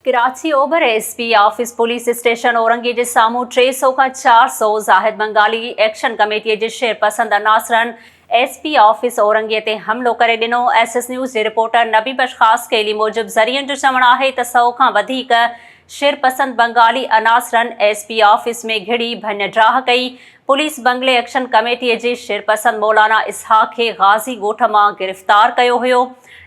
कराची ओभर SP office police station Orangi जे साम्हूं 300 खां 400 ज़ाहिद बंगाली एक्शन कमेटीअ जे शेरपसंद अनासरनि एसपी ऑफिस औरंगी ते हमिलो करे ॾिनो। एसएस न्यूज़ जे रिपोर्टर नबी बशखास केली मूजिबि ज़रियनि जो चवणु आहे त 100 खां वधीक शेरपसंद बंगाली अनासरनि एसपी ऑफिस में घिड़ी भञ-ड्राह कई। पुलिस बंगले एक्शन कमेटीअ जे शेरपसंद मौलाना इसहाक खे गाज़ी ॻोठ मां गिरफ़्तार कयो हुयो,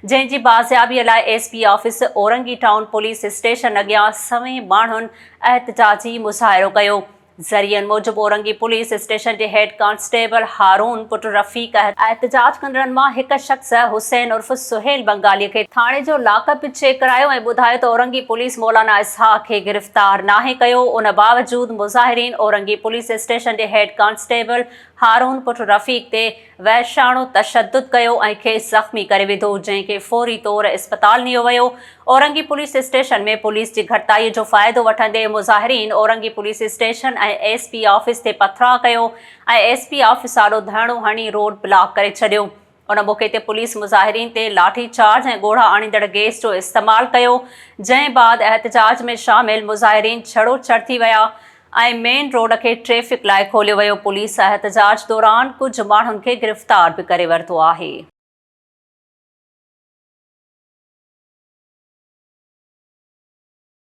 जंहिंजी बाज़ियाबीअ लाइ SP office Orangi town police station अॻियां सवें माण्हुनि एहतजाजी मुज़ाहिरो कयो। ज़रियनि मूजिबि औरंगी पुलिस स्टेशन जे हेड कांस्टेबल हारून पुट रफ़ीक एहतजाज कंदड़नि मां हिक शख़्स हुसैन उर्फ़ सुहेल बंगालीअ खे थाणे जो लाकअप चेक करायो ऐं ॿुधायो त औरंगी पुलिस मौलाना इसहाक खे गिरफ़्तार नाहे कयो। उन बावजूदि मुज़ाहिरीन औरंगी पुलिस स्टेशन जे हेड कांस्टेबल हारून पुट रफ़ीक ते वहशाणो तशद्दुद कयो ऐं खेसि ज़ख़्मी करे विधो, जंहिंखे फ़ौरी तौर इस्पताल नियो वियो। औरंगी पुलिस स्टेशन में पुलिस जी घटिताईअ जो फ़ाइदो वठंदे मुज़ाहिरीन औरंगी पुलिस स्टेशन ऐं एसपी ऑफिस ते पथराव कयो ऐं एसपी ऑफिस आॾो धरणो हणी रोड ब्लॉक करे छॾियो। उन मौक़े ते पुलिस मुज़ाहिरीन ते लाठी चार्ज ऐं ॻोढ़ा आणींदड़ गैस जो इस्तेमालु कयो, जंहिं बाद एहतजाज में शामिल मुज़ाहिरीन छड़ो छड़ थी विया ऐं मेन रोड खे ट्रैफ़िक लाइ खोलियो वियो। पुलिस एहतजाज दौरान कुझु माण्हुनि खे गिरफ़्तार बि करे वरितो आहे।